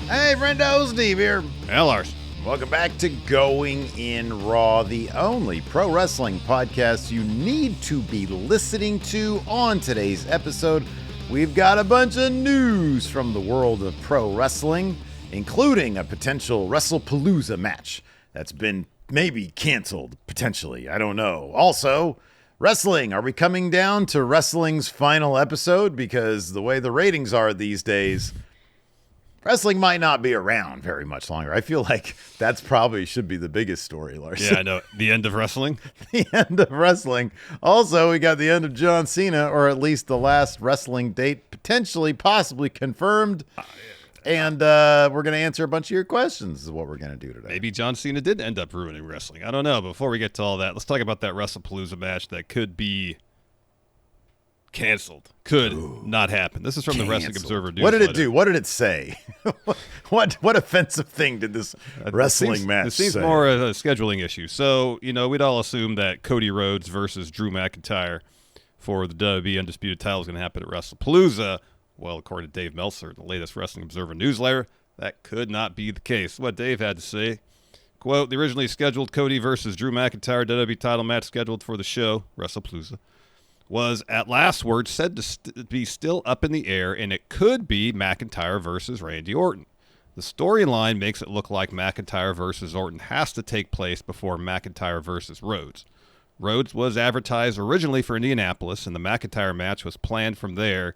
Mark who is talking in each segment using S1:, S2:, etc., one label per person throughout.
S1: Hey, Friendo, Steve here.
S2: Hey, Larson.
S1: Welcome back to Going in Raw, the only pro wrestling podcast you need to be listening to. On today's episode, we've got a bunch of news from the world of pro wrestling, including a potential WrestlePalooza match that's been maybe canceled, potentially. I don't know. Also, wrestling. Are we coming down to wrestling's final episode? Because the way the ratings are these days, wrestling might not be around very much longer. I feel like that's probably should be the biggest story, Larson.
S2: Yeah, I know. The end of wrestling?
S1: The end of wrestling. Also, we got the end of John Cena, or at least the last wrestling date potentially, possibly confirmed. And we're going to answer a bunch of your questions is what we're going to do today.
S2: Maybe John Cena did end up ruining wrestling. I don't know. Before we get to all that, let's talk about that WrestlePalooza match that could be canceled. Could not happen. This is from the Wrestling Observer newsletter.
S1: What did it do? What did it say? What offensive thing did this wrestling match say?
S2: It seems more a scheduling issue. So, we'd all assume that Cody Rhodes versus Drew McIntyre for the WWE Undisputed title is going to happen at WrestlePalooza. Well, according to Dave Meltzer, the latest Wrestling Observer newsletter, that could not be the case. What Dave had to say, quote, the originally scheduled Cody versus Drew McIntyre WWE title match scheduled for the show, WrestlePalooza, was at last word said to be still up in the air, and it could be McIntyre versus Randy Orton. The storyline makes it look like McIntyre versus Orton has to take place before McIntyre versus Rhodes. Rhodes was advertised originally for Indianapolis, and the McIntyre match was planned from there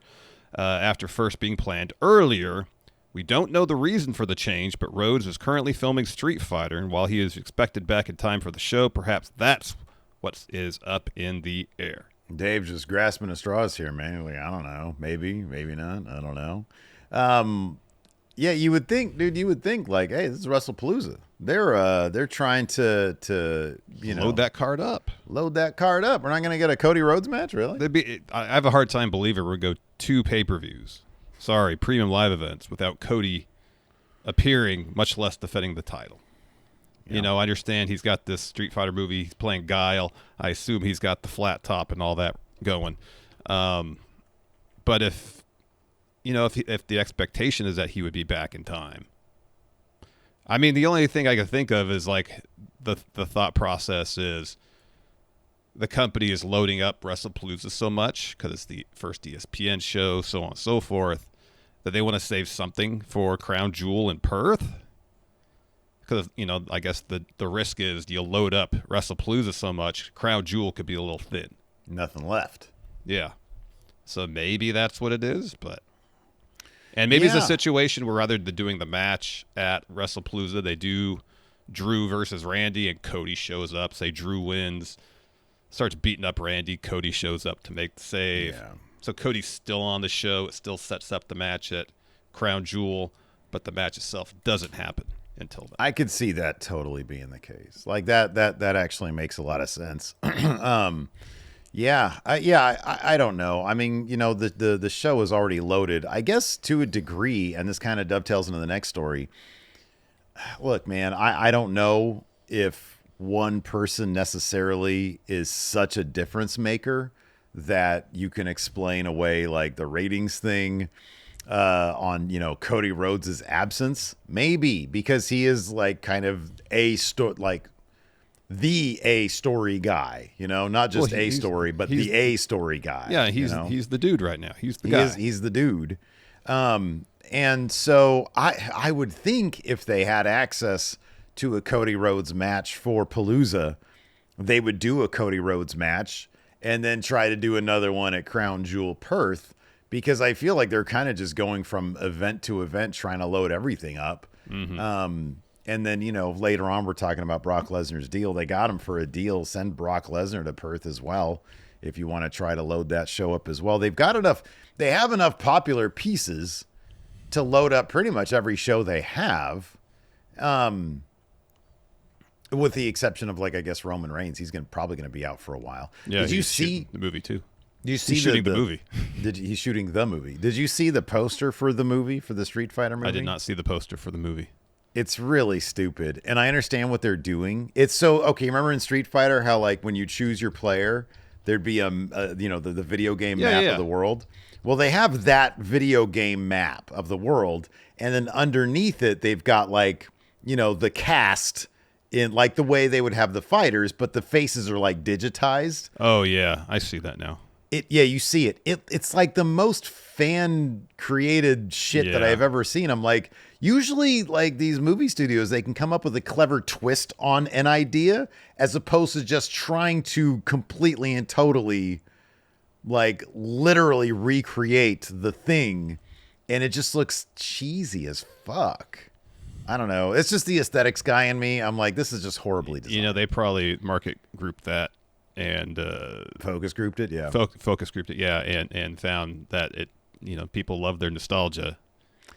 S2: after first being planned earlier. We don't know the reason for the change, but Rhodes is currently filming Street Fighter, and while he is expected back in time for the show, perhaps that's what is up in the air.
S1: Dave's just grasping at straws here, man. Like, I don't know. Maybe not. I don't know. Yeah, you would think, dude, like, hey, this is WrestlePalooza. They're trying to
S2: load that card up.
S1: Load that card up. We're not going to get a Cody Rhodes match, really?
S2: I have a hard time believing we're going to go 2 pay-per-views. Sorry, premium live events without Cody appearing, much less defending the title. Yeah. I understand he's got this Street Fighter movie. He's playing Guile. I assume he's got the flat top and all that going. But if the expectation is that he would be back in time, I mean, the only thing I can think of is like the thought process is the company is loading up WrestlePalooza so much because it's the first ESPN show, so on and so forth, that they want to save something for Crown Jewel in Perth. Because, I guess the risk is you load up WrestlePalooza so much, Crown Jewel could be a little thin.
S1: Nothing left.
S2: Yeah. So maybe that's what it is, and maybe it's a situation where rather than doing the match at WrestlePalooza, they do Drew versus Randy, and Cody shows up. Say Drew wins, starts beating up Randy. Cody shows up to make the save. Yeah. So Cody's still on the show. It still sets up the match at Crown Jewel, but the match itself doesn't happen until then. I
S1: could see that totally being the case. Like that actually makes a lot of sense. I don't know. I mean, the show is already loaded, I guess, to a degree, and this kind of dovetails into the next story. Look, man, I don't know if one person necessarily is such a difference maker that you can explain away like the ratings thing on Cody Rhodes' absence. Maybe because he is like kind of the A story guy, not just a story, but the A story guy.
S2: Yeah, he's the dude right now. He's the guy.
S1: He's the dude. And so I would think if they had access to a Cody Rhodes match for Palooza, they would do a Cody Rhodes match and then try to do another one at Crown Jewel Perth, because I feel like they're kind of just going from event to event trying to load everything up. Mm-hmm. And then, later on, we're talking about Brock Lesnar's deal. They got him for a deal. Send Brock Lesnar to Perth as well if you want to try to load that show up as well. They have enough popular pieces to load up pretty much every show they have. With the exception of, like, I guess Roman Reigns. He's probably going to be out for a while.
S2: Yeah, did you see the movie too?
S1: Do you see
S2: he's shooting the movie?
S1: He's shooting the movie. Did you see the poster for the movie, for the Street Fighter movie?
S2: I did not see the poster for the movie.
S1: It's really stupid, and I understand what they're doing. It's so okay. Remember in Street Fighter how like when you choose your player, there'd be the video game
S2: Yeah,
S1: map
S2: yeah.
S1: of the world. Well, they have that video game map of the world, and then underneath it, they've got like, the cast in like the way they would have the fighters, but the faces are like digitized.
S2: Oh yeah, I see that now.
S1: You see it. It's like the most fan created shit that
S2: Yeah.
S1: I've ever seen. I'm like, usually like these movie studios, they can come up with a clever twist on an idea as opposed to just trying to completely and totally like literally recreate the thing, and it just looks cheesy as fuck. I don't know. It's just the aesthetics guy in me. I'm like, this is just horribly designed.
S2: They probably market grouped that and
S1: Focus grouped it, yeah.
S2: focus grouped it, yeah, and found that it, people love their nostalgia,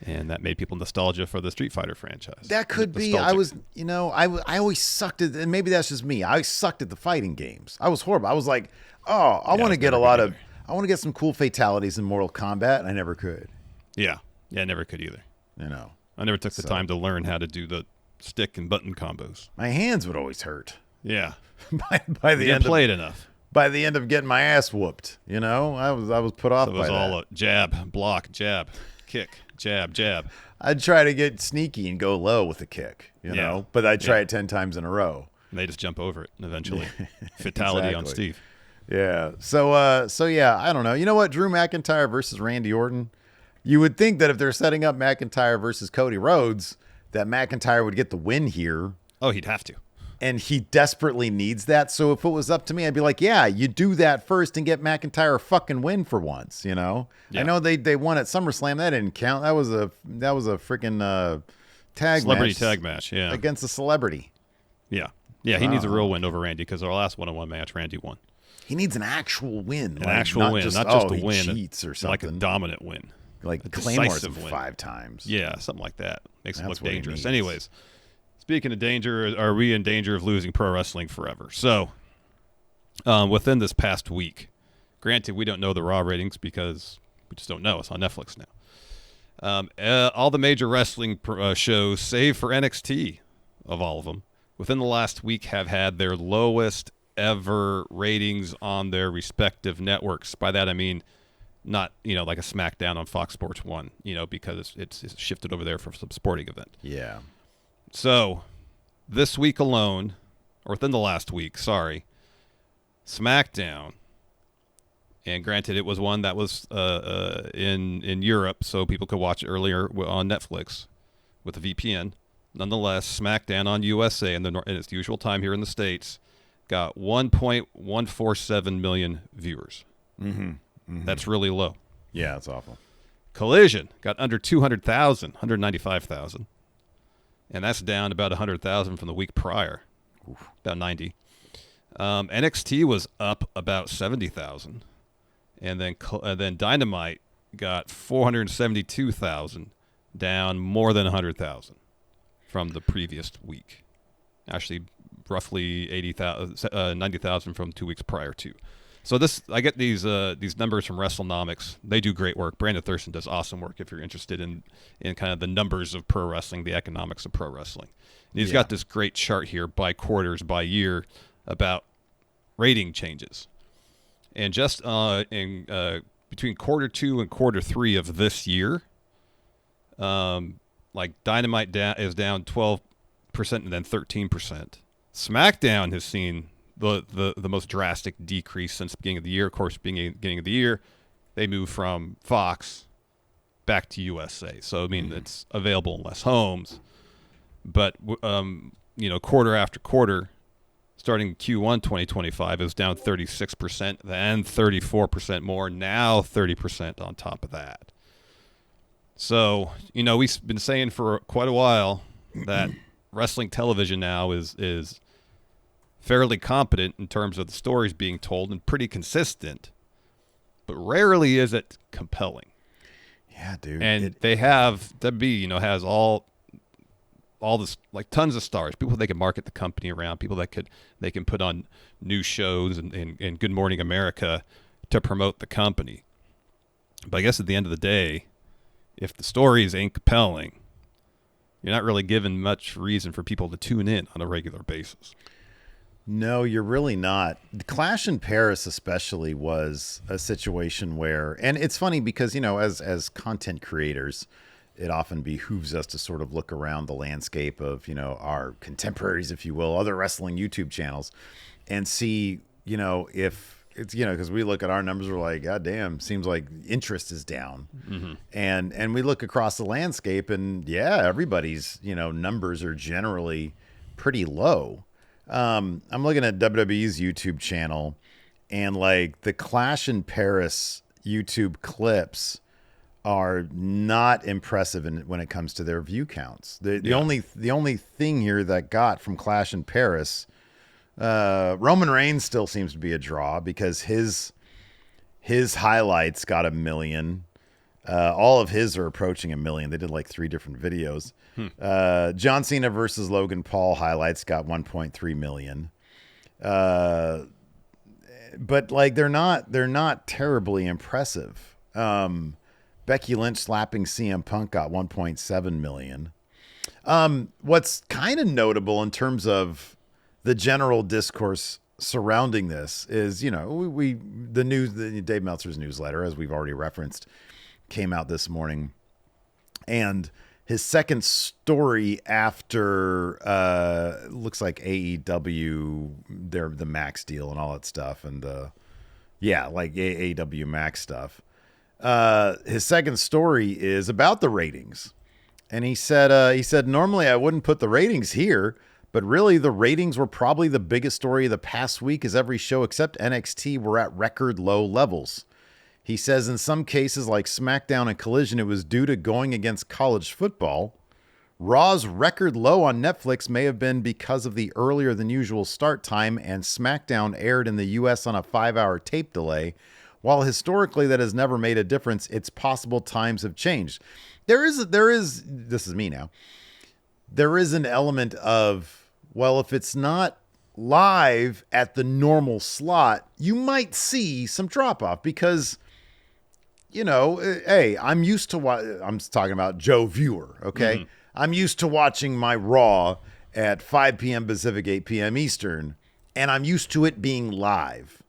S2: and that made people nostalgia for the Street Fighter franchise.
S1: That could be. I was, I always sucked at, and maybe that's just me. I sucked at the fighting games. I was horrible. I was like, oh, I want to get I want to get some cool fatalities in Mortal Kombat, and I never could.
S2: Yeah, I never could either. I never took the time to learn how to do the stick and button combos.
S1: My hands would always hurt.
S2: Yeah,
S1: by the end
S2: played enough.
S1: By the end of getting my ass whooped, I was put off by that.
S2: It was all a jab, block, jab, kick, jab, jab.
S1: I'd try to get sneaky and go low with a kick, but I'd try it 10 times in a row.
S2: And they just jump over it, and eventually, fatality on Steve.
S1: Yeah. So yeah, I don't know. You know what? Drew McIntyre versus Randy Orton. You would think that if they're setting up McIntyre versus Cody Rhodes, that McIntyre would get the win here.
S2: Oh, he'd have to.
S1: And he desperately needs that. So if it was up to me, I'd be like, yeah, you do that first and get McIntyre a fucking win for once, Yeah. I know they won at SummerSlam. That didn't count. That was a freaking
S2: celebrity tag match, yeah.
S1: Against a celebrity.
S2: Yeah. Yeah, he needs a real win over Randy because our last one-on-one match, Randy won.
S1: He needs an actual win.
S2: Not just a win.
S1: Cheats or something.
S2: Like a dominant win.
S1: Like Claymore's 5 times.
S2: Yeah, something like that. Makes him look dangerous. Anyways, speaking of danger, are we in danger of losing pro wrestling forever? So, within this past week, granted, we don't know the Raw ratings because we just don't know. It's on Netflix now. All the major wrestling shows, save for NXT, of all of them, within the last week have had their lowest ever ratings on their respective networks. By that I mean not, like a SmackDown on Fox Sports 1, because it's shifted over there for some sporting event.
S1: Yeah.
S2: So, this week alone, or within the last week, SmackDown, and granted it was one that was in Europe, so people could watch it earlier on Netflix with a VPN. Nonetheless, SmackDown on USA in its usual time here in the States got 1.147 million viewers.
S1: Mm-hmm. Mm-hmm.
S2: That's really low.
S1: Yeah, that's awful.
S2: Collision got under 200,000, 195,000. And that's down about 100,000 from the week prior.
S1: Oof.
S2: About 90. NXT was up about 70,000. And then Dynamite got 472,000, down more than 100,000 from the previous week. Actually, roughly 90,000 from 2 weeks prior to. So I get these numbers from WrestleNomics. They do great work. Brandon Thurston does awesome work if you're interested in kind of the numbers of pro wrestling, the economics of pro wrestling. And he's got this great chart here by quarters, by year, about rating changes. And just between quarter 2 and quarter 3 of this year, like Dynamite is down 12% and then 13%. SmackDown has seen the most drastic decrease since the beginning of the year. Of course, beginning of the year, they moved from Fox back to USA. So, I mean, it's available in less homes. But, quarter after quarter, starting Q1 2025, it was down 36%, then 34% more, now 30% on top of that. So, we've been saying for quite a while that wrestling television now is fairly competent in terms of the stories being told and pretty consistent, but rarely is it compelling.
S1: Yeah, dude.
S2: And they have WWE, has all this, like, tons of stars, people they can market the company around, people that they can put on new shows and Good Morning America to promote the company. But I guess at the end of the day, if the stories ain't compelling, you're not really given much reason for people to tune in on a regular basis.
S1: No, you're really not. The Clash in Paris especially was a situation where, and it's funny because, as content creators, it often behooves us to sort of look around the landscape of, our contemporaries, if you will, other wrestling YouTube channels and see, if it's, because we look at our numbers, we're like, God damn, seems like interest is down.
S2: Mm-hmm.
S1: And we look across the landscape and yeah, everybody's, numbers are generally pretty low. I'm looking at WWE's YouTube channel and like the Clash in Paris YouTube clips are not impressive when it comes to their view counts. The only thing here that got from Clash in Paris, Roman Reigns still seems to be a draw because his highlights got 1 million. All of his are approaching 1 million. They did like 3 different videos. John Cena versus Logan Paul highlights got 1.3 million. But like they're not terribly impressive. Becky Lynch slapping CM Punk got 1.7 million. What's kind of notable in terms of the general discourse surrounding this is, the Dave Meltzer's newsletter, as we've already referenced, came out this morning, and his second story after looks like AEW, the Max deal and all that stuff, and like AEW Max stuff. His second story is about the ratings, and he said normally I wouldn't put the ratings here, but really the ratings were probably the biggest story of the past week, as every show except NXT were at record low levels. He says in some cases like SmackDown and Collision, it was due to going against college football. Raw's record low on Netflix may have been because of the earlier than usual start time, and SmackDown aired in the US on a 5-hour tape delay. While historically that has never made a difference, it's possible times have changed. There is this is me now. There is an element of, well, if it's not live at the normal slot, you might see some drop off because, hey, I'm used to I'm talking about Joe Viewer, okay? Mm-hmm. I'm used to watching my Raw at 5 p.m. Pacific, 8 p.m. Eastern, and I'm used to it being live.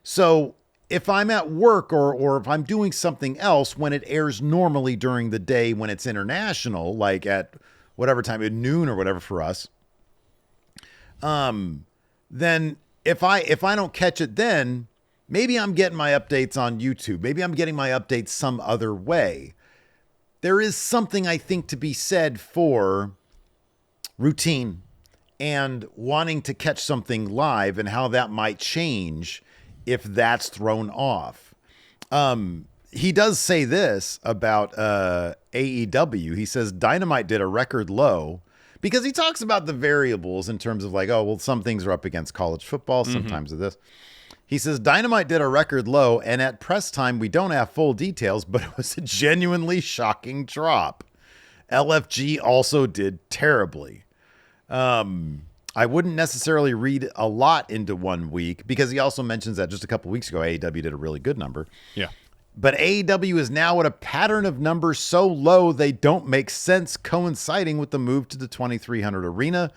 S1: So if I'm at work or if I'm doing something else when it airs normally during the day when it's international, like at whatever time, at noon or whatever for us, then if I don't catch it then, maybe I'm getting my updates on YouTube. Maybe I'm getting my updates some other way. There is something I think to be said for routine and wanting to catch something live and how that might change if that's thrown off. He does say this about AEW. He says Dynamite did a record low because he talks about the variables in terms of like, oh, well, some things are up against college football. Sometimes of this. He says Dynamite did a record low, and at press time, we don't have full details, but it was a genuinely shocking drop. LFG also did terribly. I wouldn't necessarily read a lot into 1 week because he also mentions that just a couple weeks ago, AEW did a really good number.
S2: Yeah.
S1: But AEW is now at a pattern of numbers so low they don't make sense, coinciding with the move to the 2300 arena.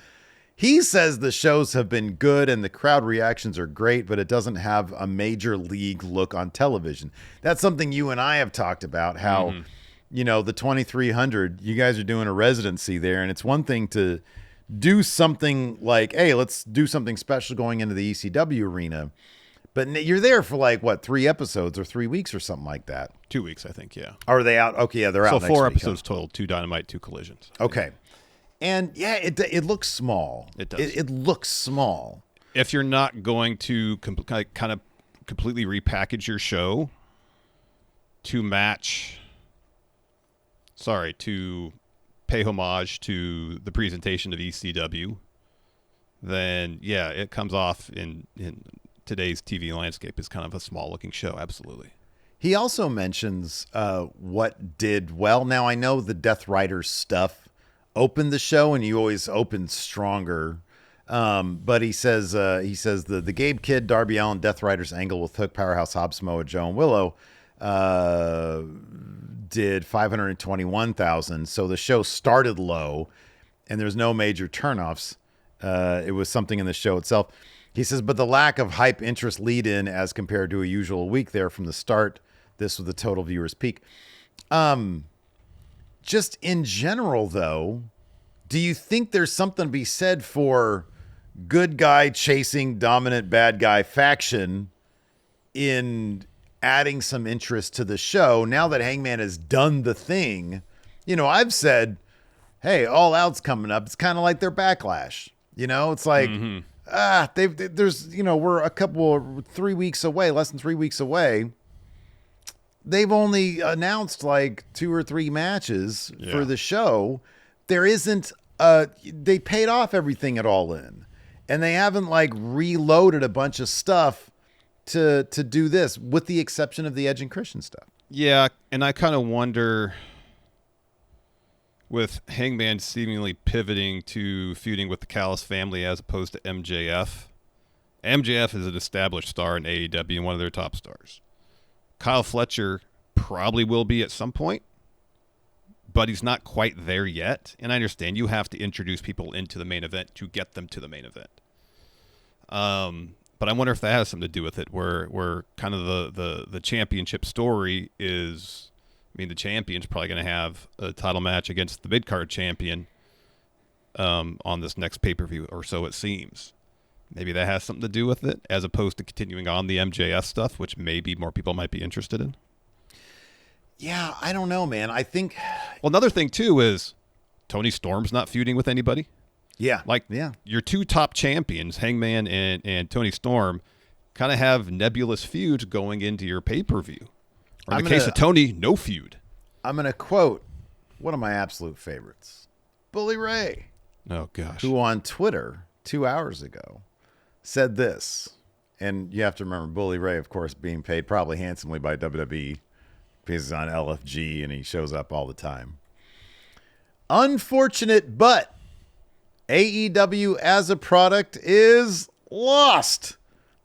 S1: He says the shows have been good and the crowd reactions are great, but it doesn't have a major league look on television. That's something you and I have talked about, how, the 2300, you guys are doing a residency there, and it's one thing to do something like, hey, let's do something special going into the ECW arena. But you're there for like, what, 3 episodes or 3 weeks or something like that?
S2: 2 weeks, I think, yeah.
S1: Are they out? Okay, yeah, they're out
S2: So
S1: next
S2: 4
S1: week,
S2: episodes total, 2 Dynamite, 2 Collisions.
S1: Okay. And yeah, it looks small.
S2: It does.
S1: It looks small.
S2: If you're not going to kind of completely repackage your show to pay homage to the presentation of ECW, then yeah, it comes off in today's TV landscape as kind of a small looking show. Absolutely.
S1: He also mentions what did well. Now I know the Death Riders stuff opened the show, and you always open stronger. But he says the Gabe Kidd, Darby Allin, Death Riders angle with Hook, Powerhouse, Hobbs, Samoa Joe, and Willow did 521,000. So the show started low, and there's no major turnoffs. It was something in the show itself. He says, but the lack of hype interest lead in as compared to a usual week there from the start. This was the total viewers peak. Just in general, though, do you think there's something to be said for good guy chasing dominant bad guy faction in adding some interest to the show now that Hangman has done the thing? I've said, hey, All Out's coming up. It's kind of like their Backlash. It's like, we're 3 weeks away, less than 3 weeks away. They've only announced like 2 or 3 matches for the show. There isn't they paid off everything at All In, and they haven't like reloaded a bunch of stuff to do this, with the exception of the Edge and Christian stuff.
S2: Yeah, and I kind of wonder, with Hangman seemingly pivoting to feuding with the Callis family as opposed to MJF. MJF is an established star in AEW and one of their top stars. Kyle Fletcher probably will be at some point, but he's not quite there yet. And I understand you have to introduce people into the main event to get them to the main event. But I wonder if that has something to do with it, where kind of the championship story is, the champion's probably going to have a title match against the mid-card champion on this next pay-per-view, or so it seems. Maybe that has something to do with it, as opposed to continuing on the MJF stuff, which maybe more people might be interested in.
S1: Yeah, I don't know, man. I think...
S2: Well, another thing, too, is Tony Storm's not feuding with anybody.
S1: Yeah.
S2: Your 2 top champions, Hangman and Tony Storm, kind of have nebulous feuds going into your pay-per-view. Or in the case of Tony, no feud.
S1: I'm going to quote one of my absolute favorites, Bully Ray.
S2: Oh, gosh.
S1: Who on Twitter 2 hours ago said this, and you have to remember Bully Ray, of course, being paid probably handsomely by WWE because he's on LFG and he shows up all the time. Unfortunate, but AEW as a product is lost.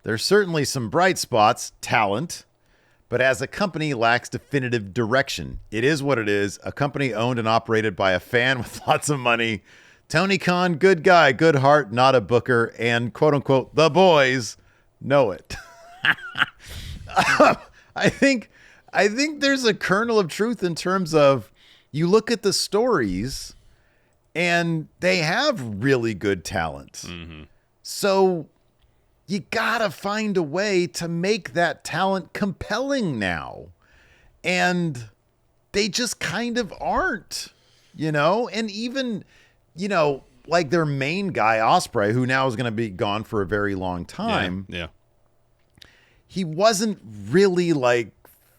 S1: There's certainly some bright spots, talent, but as a company lacks definitive direction. It is what it is, a company owned and operated by a fan with lots of money. Tony Khan, good guy, good heart, not a booker, and quote-unquote, the boys know it. I think there's a kernel of truth in terms of you look at the stories and they have really good talent. Mm-hmm. So you gotta find a way to make that talent compelling now. And they just kind of aren't, and even... like their main guy, Ospreay, who now is going to be gone for a very long time.
S2: Yeah.
S1: He wasn't really like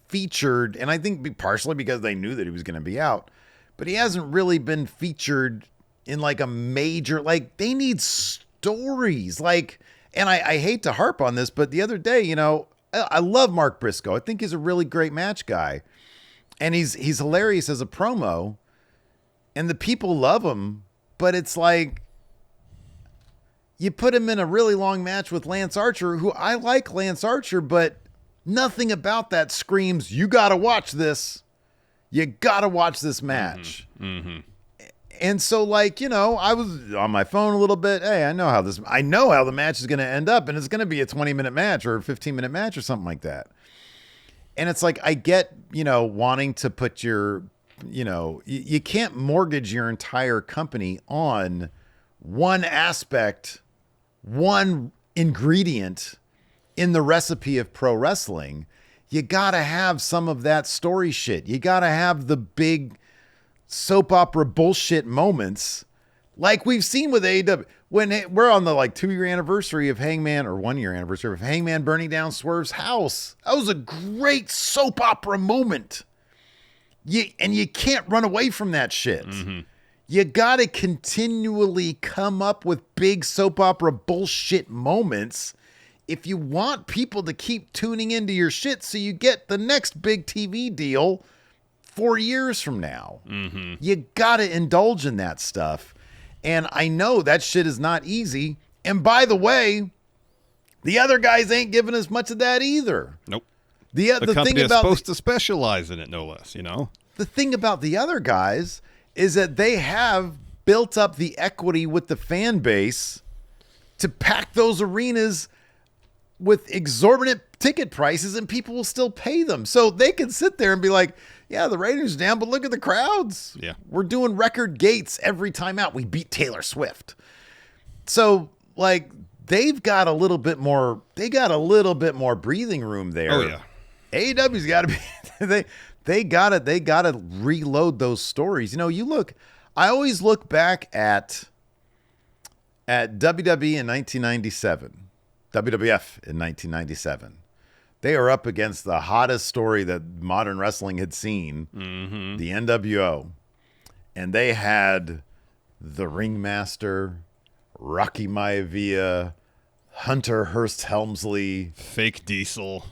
S1: featured, and I think partially because they knew that he was going to be out, but he hasn't really been featured in like a major, like they need stories. Like, and I hate to harp on this, but the other day, I love Mark Briscoe. I think he's a really great match guy, and he's hilarious as a promo, and the people love him. But it's like you put him in a really long match with Lance Archer, who I like Lance Archer, but nothing about that screams, you got to watch this. You got to watch this match. Mm-hmm. Mm-hmm. And so like, I was on my phone a little bit. Hey, I know how the match is going to end up, and it's going to be a 20-minute match or a 15-minute match or something like that. And it's like, I get, wanting to put your... you can't mortgage your entire company on one aspect, one ingredient in the recipe of pro wrestling. You got to have some of that story shit. You got to have the big soap opera bullshit moments like we've seen with AEW. When we're on the 2-year anniversary of Hangman, or 1-year anniversary of Hangman burning down Swerve's house. That was a great soap opera moment. You can't run away from that shit. Mm-hmm. You got to continually come up with big soap opera bullshit moments if you want people to keep tuning into your shit so you get the next big TV deal 4 years from now. Mm-hmm. You got to indulge in that stuff. And I know that shit is not easy. And by the way, the other guys ain't giving us much of that either.
S2: Nope.
S1: The
S2: company
S1: thing
S2: is
S1: about
S2: supposed to specialize in it, no less,
S1: The thing about the other guys is that they have built up the equity with the fan base to pack those arenas with exorbitant ticket prices, and people will still pay them. So they can sit there and be like, yeah, the ratings are down, but look at the crowds.
S2: Yeah.
S1: We're doing record gates every time out. We beat Taylor Swift. So like they've got a little bit more breathing room there.
S2: Oh yeah.
S1: AEW's got to be they got to reload those stories. I always look back at WWE in 1997, WWF in 1997. They are up against the hottest story that modern wrestling had seen, the NWO. And they had the Ringmaster, Rocky Maivia, Hunter Hearst Helmsley.
S2: Fake Diesel.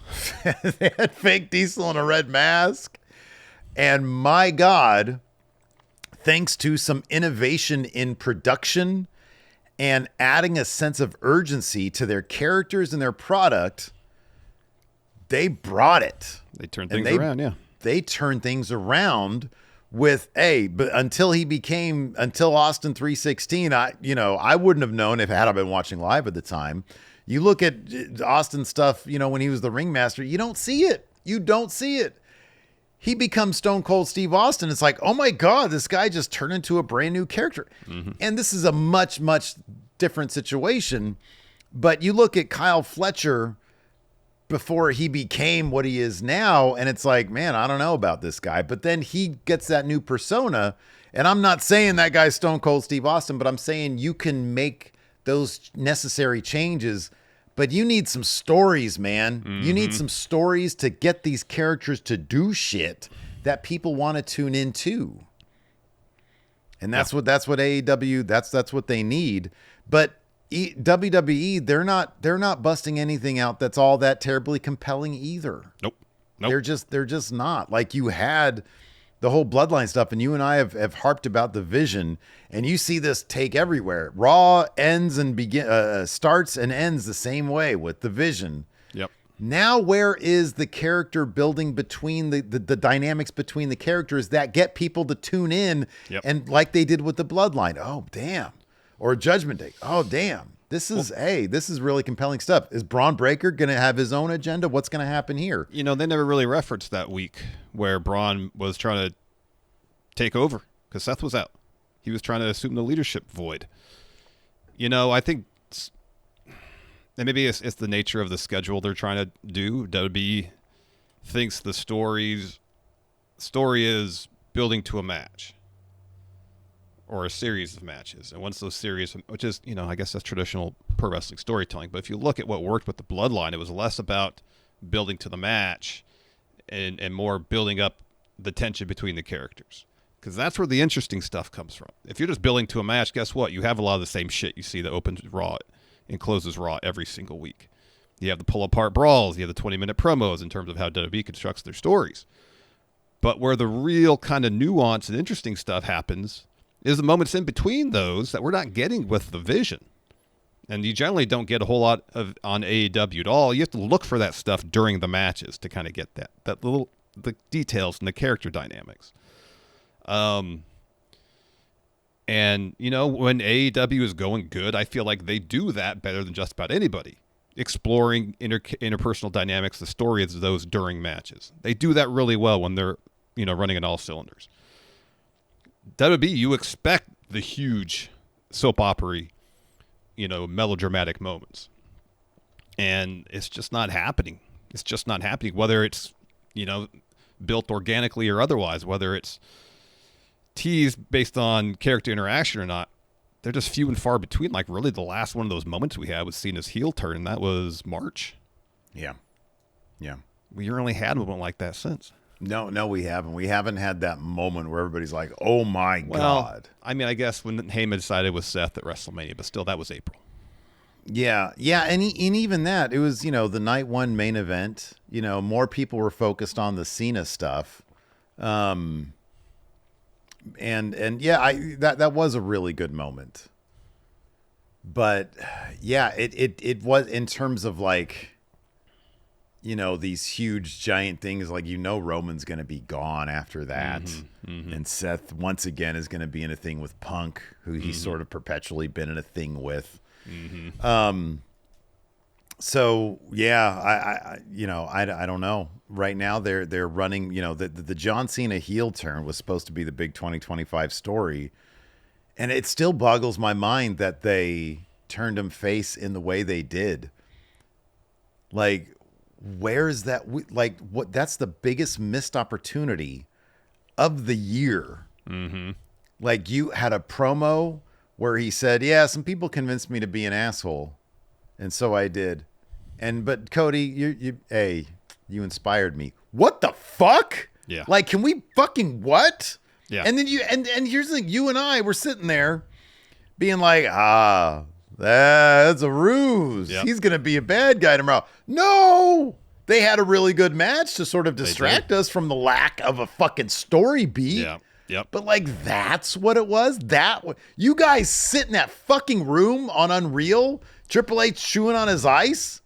S1: They had fake Diesel in a red mask. And my God, thanks to some innovation in production and adding a sense of urgency to their characters and their product, they brought it.
S2: They turned things around, yeah.
S1: They turned things around with but until Austin 316, I wouldn't have known if I had been watching live at the time. You look at Austin stuff, when he was the Ringmaster, you don't see it. He becomes Stone Cold Steve Austin. It's like, oh my God, this guy just turned into a brand new character. And this is a much, much different situation. But you look at Kyle Fletcher before he became what he is now, and it's like, man, I don't know about this guy. But then he gets that new persona, and I'm not saying that guy's Stone Cold Steve Austin, but I'm saying you can make those necessary changes, but you need some stories, man. You need some stories to get these characters to do shit that people want to tune into. And that's what AEW, that's what they need. But WWE, they're not busting anything out that's all that terribly compelling either.
S2: Nope.
S1: They're just not. Like, you had the whole Bloodline stuff, and you and I have harped about the vision, and you see this take everywhere. Raw ends and starts and ends the same way with the vision.
S2: Yep.
S1: Now, where is the character building between the dynamics between the characters that get people to tune in?
S2: Yep.
S1: And like they did with the Bloodline. Oh, damn. Or Judgment Day. Oh, damn. This is really compelling stuff. Is Braun Breaker going to have his own agenda? What's going to happen here?
S2: They never really referenced that week where Braun was trying to take over because Seth was out. He was trying to assume the leadership void. I think and maybe it's the nature of the schedule they're trying to do. WWE thinks the story is building to a match or a series of matches. And once those series, which is, I guess that's traditional pro wrestling storytelling. But if you look at what worked with the Bloodline, it was less about building to the match and more building up the tension between the characters. Because that's where the interesting stuff comes from. If you're just building to a match, guess what? You have a lot of the same shit you see that opens Raw and closes Raw every single week. You have the pull-apart brawls. You have the 20-minute promos in terms of how WWE constructs their stories. But where the real kind of nuance and interesting stuff happens is the moments in between those that we're not getting with the vision. And you generally don't get a whole lot of on AEW at all. You have to look for that stuff during the matches to kind of get the details and the character dynamics. And, when AEW is going good, I feel like they do that better than just about anybody. Exploring interpersonal dynamics, the story of those during matches. They do that really well when they're, running on all cylinders. WWE, you expect the huge soap opera-y, melodramatic moments. And it's just not happening. Whether it's, built organically or otherwise, whether it's teased based on character interaction or not, they're just few and far between. Like, really, the last one of those moments we had was Cena's heel turn, and that was March.
S1: Yeah.
S2: We really had a moment like that since.
S1: No, we haven't. We haven't had that moment where everybody's like, oh my God.
S2: I mean, I guess when Heyman decided with Seth at WrestleMania, but still, that was April.
S1: Yeah, and even that, it was, the night one main event. More people were focused on the Cena stuff. And yeah, that was a really good moment. But yeah, it was in terms of like, these huge giant things, like, Roman's going to be gone after that. And Seth once again is going to be in a thing with Punk, who he's sort of perpetually been in a thing with. So yeah, I don't know. Right now they're running, the John Cena heel turn was supposed to be the big 2025 story, and it still boggles my mind that they turned him face in the way they did. Like, where is that? Like, what? That's the biggest missed opportunity of the year. Like, you had a promo where he said, "Yeah, some people convinced me to be an asshole, and so I did." But Cody, you inspired me. What the fuck?
S2: Yeah.
S1: Like, can we fucking what?
S2: Yeah.
S1: And then and here's the thing: you and I were sitting there, being like, that's a ruse.
S2: Yep.
S1: He's gonna be a bad guy tomorrow. No, they had a really good match to sort of distract us from the lack of a fucking story beat.
S2: Yeah. Yep.
S1: But like, that's what it was. You guys sit in that fucking room on Unreal, Triple H chewing on his ice,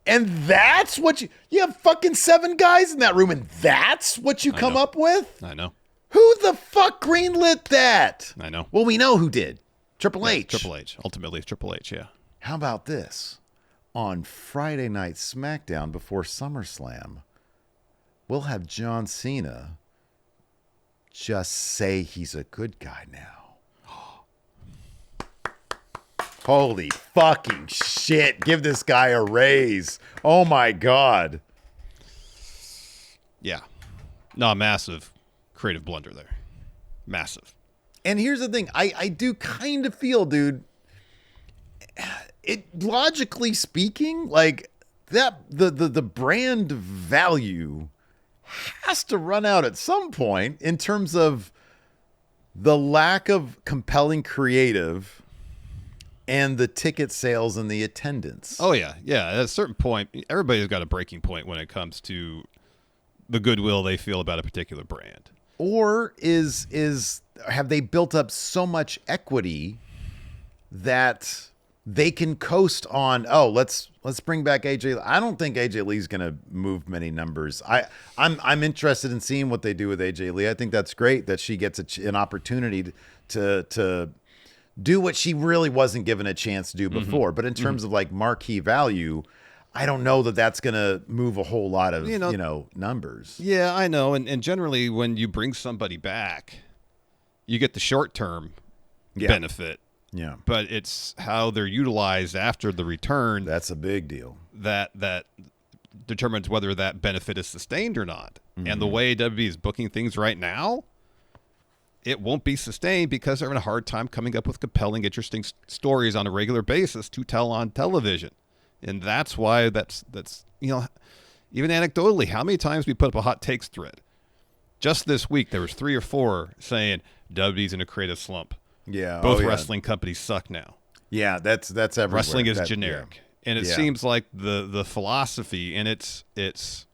S1: and that's what you have fucking 7 guys in that room, and that's what you come up with.
S2: I know.
S1: Who the fuck greenlit that?
S2: I know.
S1: Well, we know who did. Triple H.
S2: Triple H. Ultimately, Triple H. Yeah.
S1: How about this? On Friday Night SmackDown before SummerSlam, we'll have John Cena just say he's a good guy now. Holy fucking shit. Give this guy a raise. Oh my God.
S2: Yeah. No, massive creative blunder there. Massive.
S1: And here's the thing. I do kind of feel, dude, it logically speaking, like that the brand value has to run out at some point in terms of the lack of compelling creative and the ticket sales and the attendance.
S2: Oh, yeah. Yeah. At a certain point, everybody's got a breaking point when it comes to the goodwill they feel about a particular brand.
S1: Or have they built up so much equity that they can coast on, let's bring back AJ. I don't think AJ Lee's going to move many numbers. I'm interested in seeing what they do with AJ Lee. I think that's great that she gets an opportunity to do what she really wasn't given a chance to do before. But in terms of like marquee value, I don't know that that's going to move a whole lot of, numbers.
S2: Yeah, I know. And generally when you bring somebody back, you get the short-term benefit.
S1: Yeah. But
S2: it's how they're utilized after the return.
S1: That's a big deal.
S2: That determines whether that benefit is sustained or not. And the way WWE is booking things right now, it won't be sustained because they're having a hard time coming up with compelling, interesting stories on a regular basis to tell on television. And that's why that's even anecdotally, how many times we put up a hot takes thread? Just this week, there was 3 or 4 saying WWE's in a creative slump.
S1: Yeah.
S2: Both wrestling companies suck now.
S1: Yeah, that's everywhere.
S2: Wrestling is generic. Yeah. And it seems like the philosophy, and it's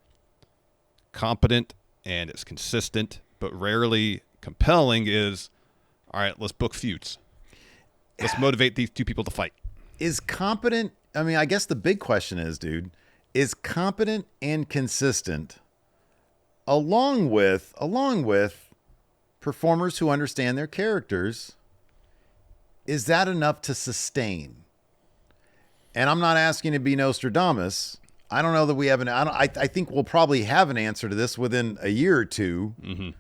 S2: competent and it's consistent, but rarely compelling, is, all right, let's book feuds. Let's motivate these 2 people to fight.
S1: Is competent, I mean, I guess the big question is, dude, is competent and consistent along with performers who understand their characters, is that enough to sustain? And I'm not asking to be Nostradamus. I don't know that we have I think we'll probably have an answer to this within a year or 2.
S2: Mm-hmm.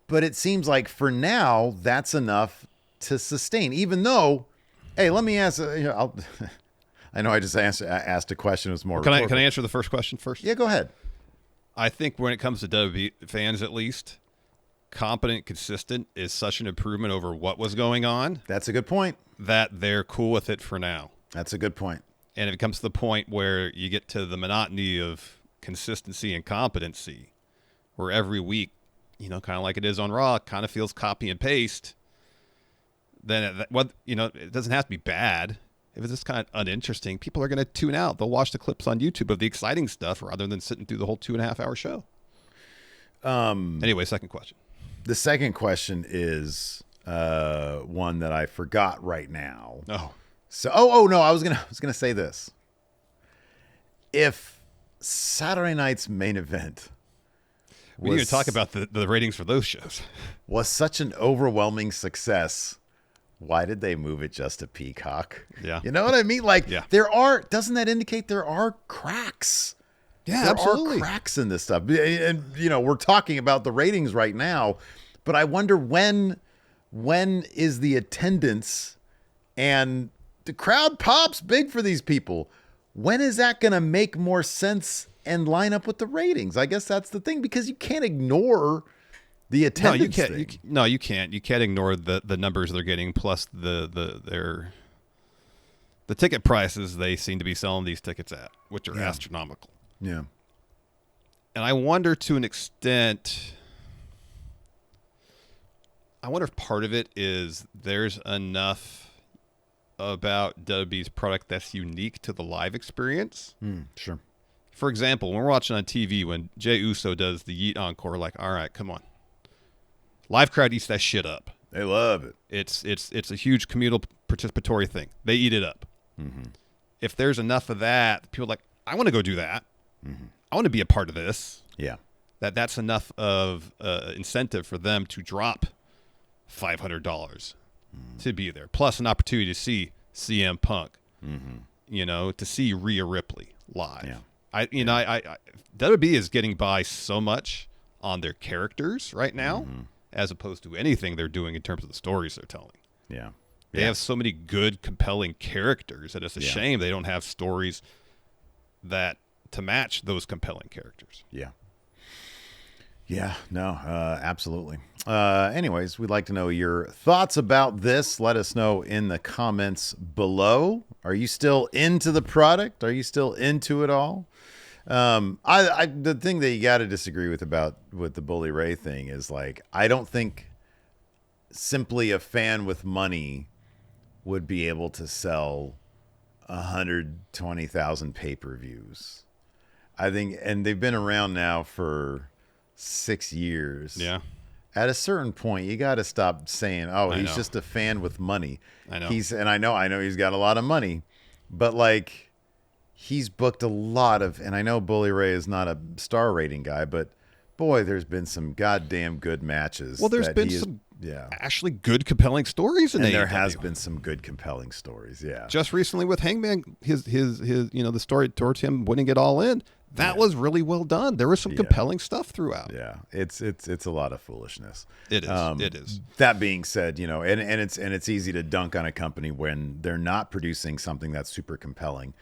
S1: But it seems like for now, that's enough to sustain. Even though, hey, let me ask. I know I just asked a question. It was more.
S2: Can I answer the first question first?
S1: Yeah, go ahead.
S2: I think when it comes to WWE fans, at least, competent, consistent is such an improvement over what was going on.
S1: That's a good point.
S2: That they're cool with it for now.
S1: That's a good point.
S2: And if it comes to the point where you get to the monotony of consistency and competency, where every week, kind of like it is on Raw, kind of feels copy and paste, then it doesn't have to be bad. If it's just kind of uninteresting, people are going to tune out. They'll watch the clips on YouTube of the exciting stuff rather than sitting through the whole 2.5-hour show. Anyway, second question.
S1: The second question is one that I forgot right now.
S2: Oh.
S1: So, no, I was gonna say this. If Saturday night's main event
S2: we need to talk about the ratings for those shows.
S1: Was such an overwhelming success, why did they move it just to Peacock?
S2: Yeah.
S1: You know what I mean? Like,
S2: Yeah.
S1: doesn't that indicate there are cracks?
S2: Yeah,
S1: There
S2: absolutely.
S1: are cracks in this stuff. And, we're talking about the ratings right now, but I wonder when is the attendance and the crowd pops big for these people. When is that going to make more sense and line up with the ratings? I guess that's the thing, because you can't ignore the attendance thing.
S2: You can't. You can't ignore the numbers they're getting, plus the ticket prices they seem to be selling these tickets at, which are astronomical.
S1: Yeah.
S2: And I wonder, to an extent, if part of it is there's enough about WWE's product that's unique to the live experience.
S1: Sure.
S2: For example, when we're watching on TV, when Jey Uso does the Yeet Encore, like, all right, come on. Live crowd eats that shit up.
S1: They love it.
S2: It's a huge communal participatory thing. They eat it up.
S1: Mm-hmm.
S2: If there's enough of that, people are like, I want to go do that.
S1: Mm-hmm.
S2: I want to be a part of this.
S1: Yeah.
S2: That's enough of incentive for them to drop $500 to be there. Plus an opportunity to see CM Punk, to see Rhea Ripley live.
S1: Yeah.
S2: WWE is getting by so much on their characters right now, as opposed to anything they're doing in terms of the stories they're telling.
S1: Yeah.
S2: They have so many good, compelling characters that it's a shame they don't have stories that to match those compelling characters.
S1: Yeah. Yeah, no, absolutely. Anyways, we'd like to know your thoughts about this. Let us know in the comments below. Are you still into the product? Are you still into it all? The thing that you got to disagree with the Bully Ray thing is, like, I don't think simply a fan with money would be able to sell 120,000 pay-per-views. I think, and they've been around now for 6 years.
S2: Yeah.
S1: At a certain point, you got to stop saying, "Oh, he's just a fan with money."
S2: I know.
S1: I know he's got a lot of money, but, like, he's booked a lot of, and I know Bully Ray is not a star rating guy, but boy, there's been some goddamn good matches.
S2: Well, there's been some
S1: Yeah.
S2: actually good, compelling stories in
S1: And
S2: AEW.
S1: there has been some good, compelling stories. Yeah.
S2: Just recently with Hangman, his the story towards him winning it all in. That was really well done. There was some compelling stuff throughout.
S1: Yeah. It's a lot of foolishness.
S2: It is. It is.
S1: That being said, and it's easy to dunk on a company when they're not producing something that's super compelling.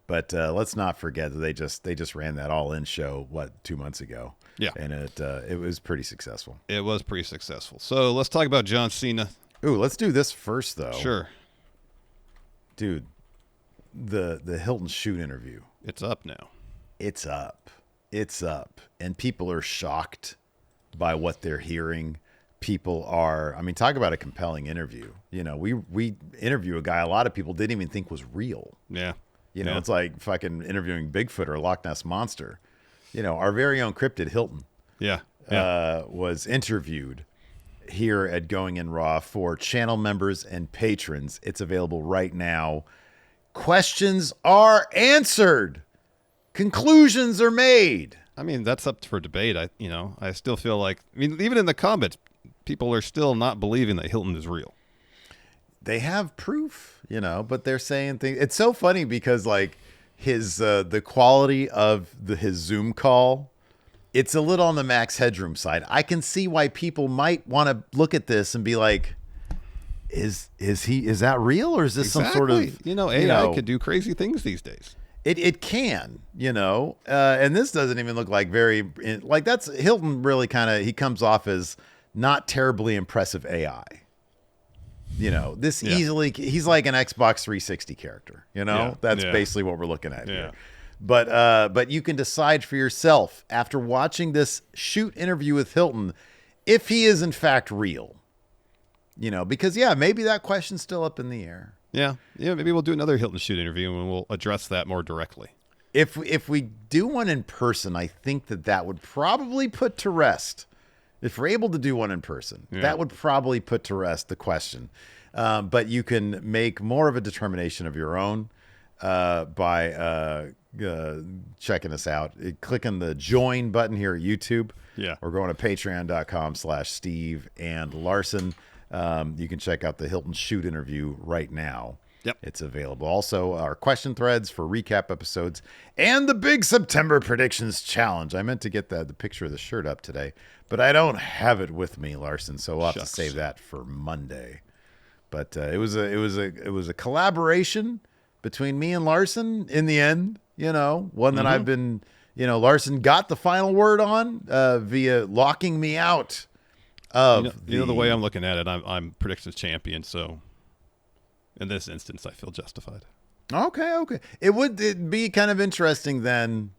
S1: But let's not forget that they just ran that All In show 2 months ago.
S2: Yeah,
S1: and it was pretty successful.
S2: It was pretty successful. So let's talk about John Cena.
S1: Ooh, let's do this first though.
S2: Sure,
S1: dude. The Hilton shoot interview.
S2: It's up now.
S1: It's up, and people are shocked by what they're hearing. People are. I mean, talk about a compelling interview. We interview a guy a lot of people didn't even think was real.
S2: Yeah.
S1: It's like fucking interviewing Bigfoot or Loch Ness Monster. Our very own Cryptid Hilton was interviewed here at Going In Raw for channel members and patrons. It's available right now. Questions are answered. Conclusions are made.
S2: I mean, that's up for debate. I still feel like, even in the comments, people are still not believing that Hilton is real.
S1: They have proof, but they're saying things. It's so funny because, like, his the quality of his Zoom call, it's a little on the Max Headroom side. I can see why people might want to look at this and be like, is that real, or is this some sort of
S2: AI could do crazy things these days.
S1: It can, and this doesn't even look like that's Hilton. Really, he comes off as not terribly impressive AI. Easily, he's like an Xbox 360 character. That's basically what we're looking at here. But you can decide for yourself after watching this shoot interview with Hilton if he is in fact real. Because maybe that question's still up in the air.
S2: Yeah. Maybe we'll do another Hilton shoot interview and we'll address that more directly.
S1: If we do one in person, I think that would probably put to rest. If we're able to do one in person, that would probably put to rest the question. But you can make more of a determination of your own by checking us out. Clicking the join button here at YouTube.
S2: Yeah.
S1: Or going to patreon.com/Steve and Larson. You can check out the Hilton Shoot interview right now.
S2: Yep.
S1: It's available. Also, our question threads for recap episodes and the big September predictions challenge. I meant to get the picture of the shirt up today, but I don't have it with me, Larson. So we'll have to save that for Monday. But it was a collaboration between me and Larson in the end. One that I've been. Larson got the final word on via locking me out of
S2: the way I'm looking at it. I'm predictions champion, so. In this instance, I feel justified.
S1: Okay. It'd be kind of interesting then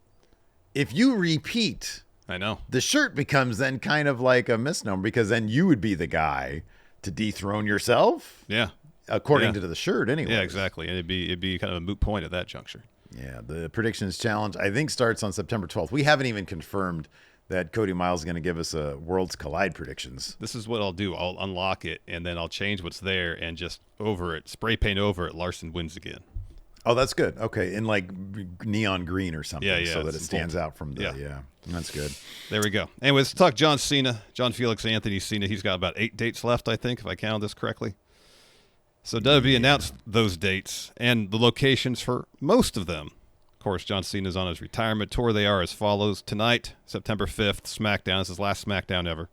S1: if you repeat.
S2: I know.
S1: The shirt becomes then kind of like a misnomer because then you would be the guy to dethrone yourself.
S2: Yeah.
S1: According to the shirt anyway.
S2: Yeah, exactly. And it'd be kind of a moot point at that juncture.
S1: Yeah, the predictions challenge I think starts on September 12th. We haven't even confirmed that Cody Miles is going to give us a Worlds Collide predictions.
S2: This is what I'll do. I'll unlock it, and then I'll change what's there and just spray paint over it, Larson wins again.
S1: Oh, that's good. Okay, in like neon green or something so that it stands out from the... Yeah, that's good.
S2: There we go. Anyways, let's talk John Cena. John Felix Anthony Cena. He's got about 8 dates left, I think, if I counted this correctly. So WWE announced those dates and the locations for most of them. Of course, John Cena's on his retirement tour. They are as follows. Tonight, September 5th, SmackDown. This is his last SmackDown ever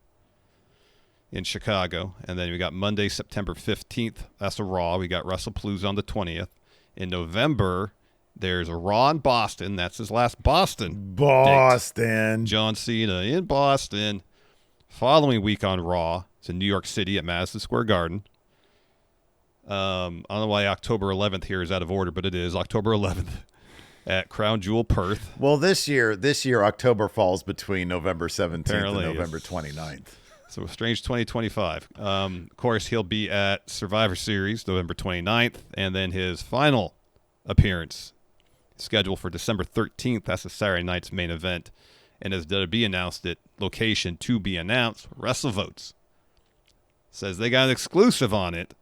S2: in Chicago. And then we got Monday, September 15th. That's a Raw. We got WrestlePalooza on the 20th. In November, there's a Raw in Boston. That's his last Boston date. John Cena in Boston. Following week on Raw, it's in New York City at Madison Square Garden. I don't know why October 11th here is out of order, but it is October 11th. At Crown Jewel, Perth.
S1: Well, this year, October falls between November 17th and November 29th.
S2: So a strange 2025. Of course, he'll be at Survivor Series November 29th, and then his final appearance scheduled for December 13th. That's the Saturday night's main event. And as WWE announced it, location to be announced, WrestleVotes. Says they got an exclusive on it,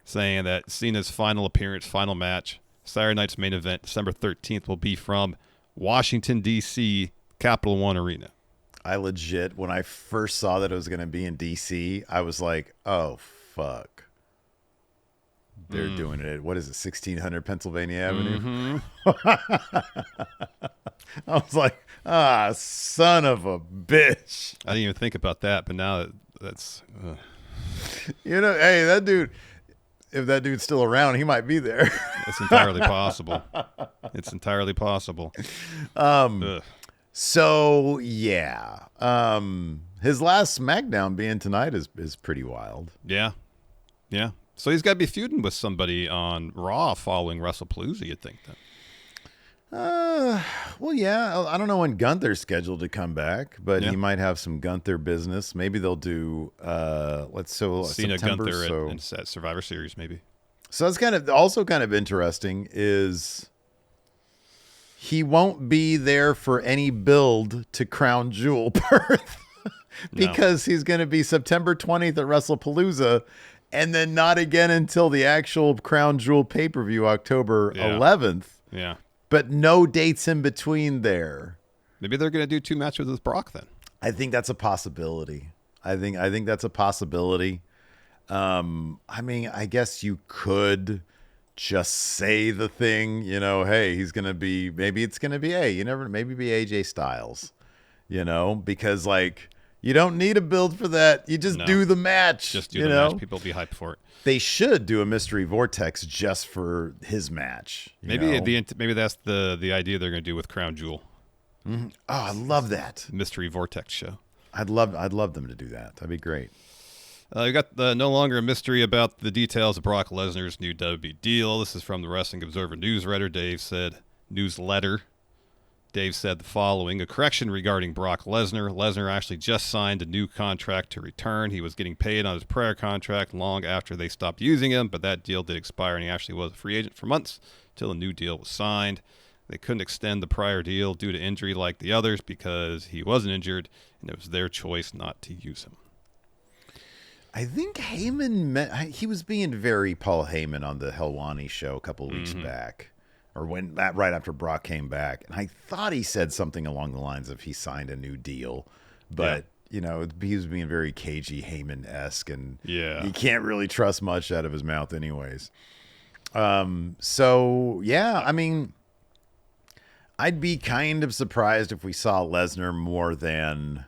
S2: saying that Cena's final appearance, final match, Saturday night's main event, December 13th, will be from Washington, D.C., Capital One Arena.
S1: I legit, when I first saw that it was going to be in D.C., I was like, oh, fuck. They're doing it at, what is it, 1600 Pennsylvania Avenue? I was like, son of a bitch.
S2: I didn't even think about that, but now that's...
S1: hey, that dude... If that dude's still around, he might be there.
S2: It's entirely possible.
S1: So, yeah. His last SmackDown being tonight is pretty wild.
S2: Yeah. So he's got to be feuding with somebody on Raw following WrestlePalooza, you'd think then.
S1: Well, yeah. I don't know when Gunther's scheduled to come back, but he might have some Gunther business. Maybe they'll do
S2: Cena
S1: September,
S2: Gunther at Survivor Series, maybe.
S1: So that's kind of interesting is he won't be there for any build to Crown Jewel Perth because he's going to be September 20th at WrestlePalooza and then not again until the actual Crown Jewel pay-per-view October 11th.
S2: Yeah.
S1: But no dates in between there.
S2: Maybe they're going to do 2 matches with Brock then.
S1: I think that's a possibility. I think that's a possibility. I mean, I guess you could just say the thing, hey, he's going to be, maybe it's going to be, maybe be AJ Styles, because like you don't need a build for that. You just do the match.
S2: Just do the match. People will be hyped for it.
S1: They should do a mystery vortex just for his match.
S2: Maybe that's the idea they're going to do with Crown Jewel.
S1: Mm-hmm. Oh, I love that
S2: mystery vortex show.
S1: I'd love them to do that. That'd be great.
S2: We got no longer a mystery about the details of Brock Lesnar's new WWE deal. This is from the Wrestling Observer newsletter. Dave said the following: a correction regarding Brock Lesnar. Lesnar actually just signed a new contract to return. He was getting paid on his prior contract long after they stopped using him, but that deal did expire, and he actually was a free agent for months until a new deal was signed. They couldn't extend the prior deal due to injury like the others because he wasn't injured, and it was their choice not to use him.
S1: I think Heyman, he was being very Paul Heyman on the Helwani show a couple of weeks back, or right after Brock came back. And I thought he said something along the lines of he signed a new deal, but he was being very cagey, Heyman-esque, and
S2: Yeah.
S1: you can't really trust much out of his mouth anyways. So, yeah, I mean, I'd be kind of surprised if we saw Lesnar more than